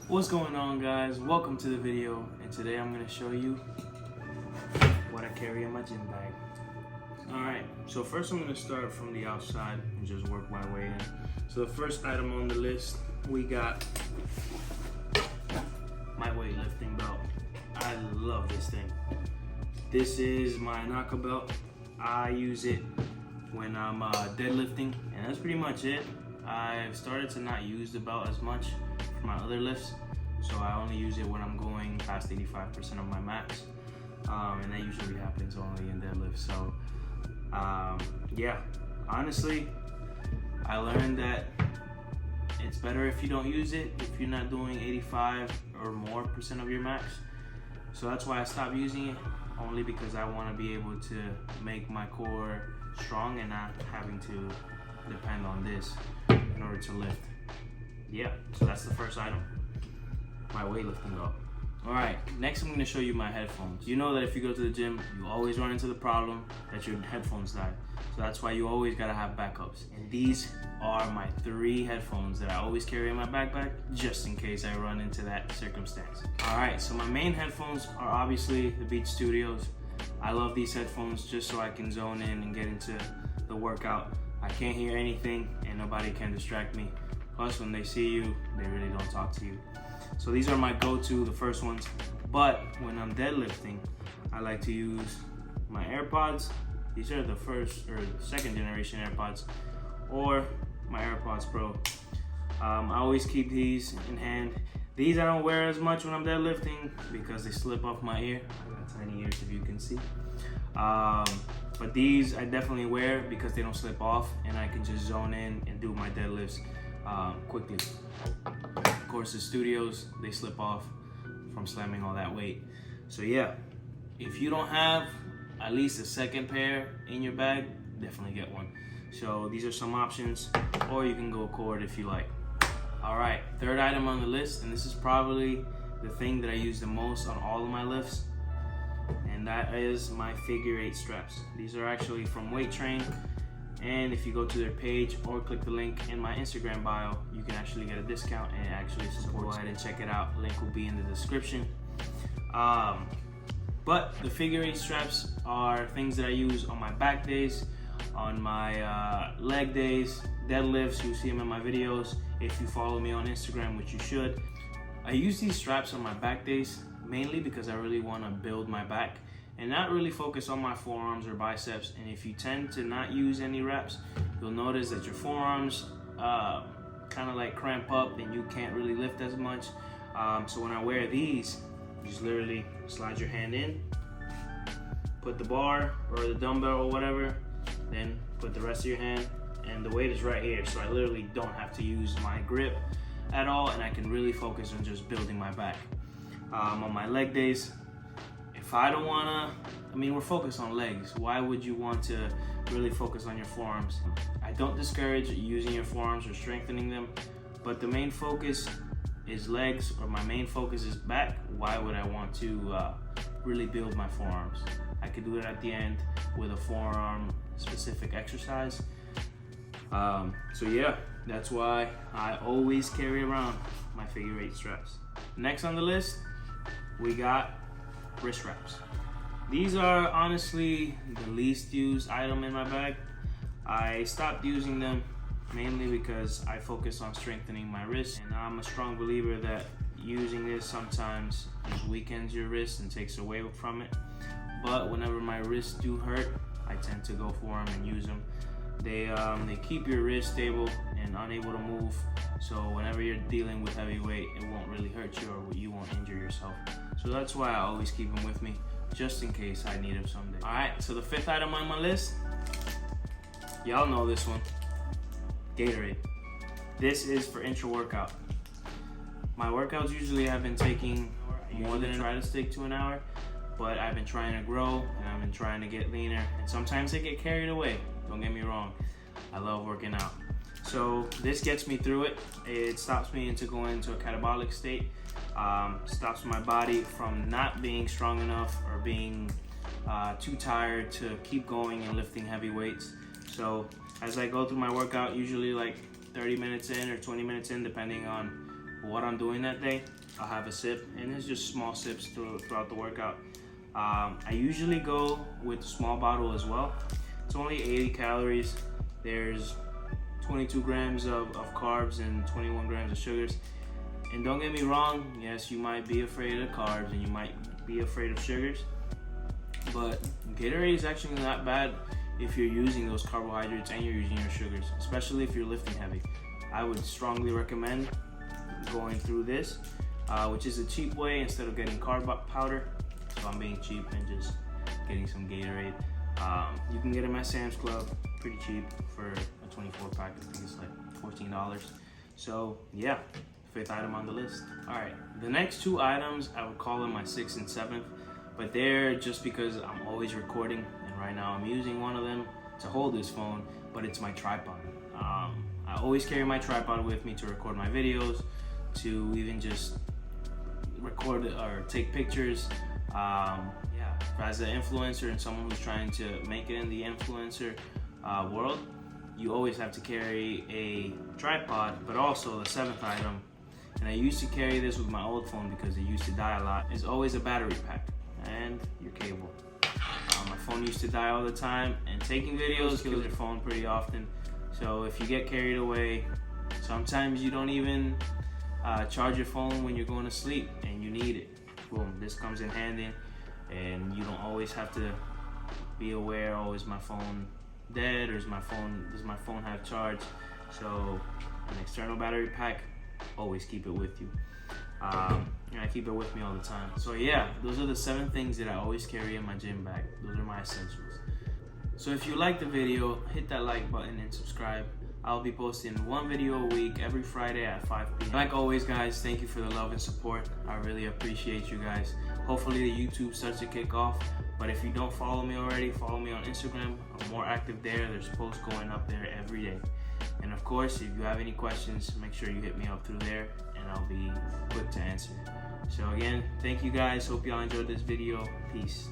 What's going on, guys? Welcome to the video, and today I'm going to show you what I carry in my gym bag. Alright, so first I'm going to start from the outside and just work my way in. So the first item on the list, we got my weightlifting belt. I love this thing. This is my Knuckle Belt. I use it when I'm deadlifting, and that's pretty much it. I've started to not use the belt as much for my other lifts, so I only use it when I'm going past 85% of my max, and that usually happens only in deadlift. So yeah, honestly, I learned that it's better if you don't use it if you're not doing 85 or more percent of your max. So that's why I stopped using it, only because I want to be able to make my core strong and not having to depend on this in order to lift. Yeah, so that's the first item, my weightlifting belt. Alright, next I'm going to show you my headphones. You know that if you go to the gym, you always run into the problem that your headphones die. So that's why you always got to have backups. And these are my 3 headphones that I always carry in my backpack, just in case I run into that circumstance. Alright, so my main headphones are obviously the Beats Studios. I love these headphones just so I can zone in and get into the workout. I can't hear anything and nobody can distract me. Plus, when they see you, they really don't talk to you. So these are my go-to, the first ones. But when I'm deadlifting, I like to use my AirPods. These are the first or second generation AirPods, or my AirPods Pro. I always keep these in hand. These I don't wear as much when I'm deadlifting because they slip off my ear. I got tiny ears, if you can see. But these I definitely wear because they don't slip off, and I can just zone in and do my deadlifts quickly. Of course, the Studios, they slip off from slamming all that weight. So yeah, if you don't have at least a second pair in your bag, definitely get one. So these are some options, or you can go cord if you like. All right, third item on the list, and this is probably the thing that I use the most on all of my lifts, and that is my figure 8 straps. These are actually from Weight Train, and if you go to their page or click the link in my Instagram bio, you can actually get a discount and actually support. Go ahead and check it out. Link will be in the description. But the figure 8 straps are things that I use on my back days, on my leg days, deadlifts. You see them in my videos if you follow me on Instagram, which you should. I use these straps on my back days mainly because I really want to build my back and not really focus on my forearms or biceps. And if you tend to not use any reps, you'll notice that your forearms kind of like cramp up and you can't really lift as much. So when I wear these, you just literally slide your hand in, put the bar or the dumbbell or whatever, then put the rest of your hand, and the weight is right here. So I literally don't have to use my grip at all, and I can really focus on just building my back. On my leg days, if I don't wanna, we're focused on legs. Why would you want to really focus on your forearms? I don't discourage using your forearms or strengthening them, but the main focus is legs, or my main focus is back. Why would I want to really build my forearms? I could do it at the end with a forearm specific exercise. So yeah, that's why I always carry around my figure 8 straps. Next on the list, we got wrist wraps. These are honestly the least used item in my bag. I stopped using them mainly because I focus on strengthening my wrist, and I'm a strong believer that using this sometimes just weakens your wrist and takes away from it. But whenever my wrists do hurt, I tend to go for them and use them. They keep your wrist stable and unable to move, so whenever you're dealing with heavy weight, it won't really hurt you or you won't injure yourself. So that's why I always keep them with me, just in case I need them someday. Alright, so the 5th item on my list, y'all know this one, Gatorade. This is for intra-workout. My workouts usually have been taking more than try to stick to an hour, but I've been trying to grow and I've been trying to get leaner, and sometimes I get carried away. Don't get me wrong, I love working out. So this gets me through it. It stops me into going into a catabolic state, stops my body from not being strong enough or being too tired to keep going and lifting heavy weights. So as I go through my workout, usually like 30 minutes in or 20 minutes in, depending on what I'm doing that day. I'll have a sip, and it's just small sips throughout the workout. I usually go with a small bottle as well. It's only 80 calories. There's 22 grams of carbs and 21 grams of sugars. And don't get me wrong, yes, you might be afraid of carbs and you might be afraid of sugars, but Gatorade is actually not bad if you're using those carbohydrates and you're using your sugars, especially if you're lifting heavy. I would strongly recommend going through this, which is a cheap way instead of getting carb powder. So I'm being cheap and just getting some Gatorade. You can get them at Sam's Club, pretty cheap for a 24 pack. I think it's like $14. So yeah, 5th item on the list. All right, the next 2 items, I would call them my 6th and 7th, but they're just because I'm always recording, and right now I'm using one of them to hold this phone, but it's my tripod. I always carry my tripod with me to record my videos, to even just record or take pictures. Yeah, as an influencer and someone who's trying to make it in the influencer world, you always have to carry a tripod, but also the 7th item, and I used to carry this with my old phone because it used to die a lot, is always a battery pack and your cable. My phone used to die all the time, and taking videos kills your phone pretty often. So if you get carried away, sometimes you don't even charge your phone when you're going to sleep and you need it. Boom, this comes in handy, and you don't always have to be aware, oh, is my phone dead, or does my phone have charge? So an external battery pack, always keep it with you. And I keep it with me all the time. So yeah, those are the 7 things that I always carry in my gym bag. Those are my essentials. So if you like the video, hit that like button and subscribe. I'll be posting 1 video a week every Friday at 5 p.m. Like always, guys, thank you for the love and support. I really appreciate you guys. Hopefully the YouTube starts to kick off. But if you don't follow me already, follow me on Instagram. I'm more active there. There's posts going up there every day. And of course, if you have any questions, make sure you hit me up through there, and I'll be quick to answer. So again, thank you guys. Hope y'all enjoyed this video. Peace.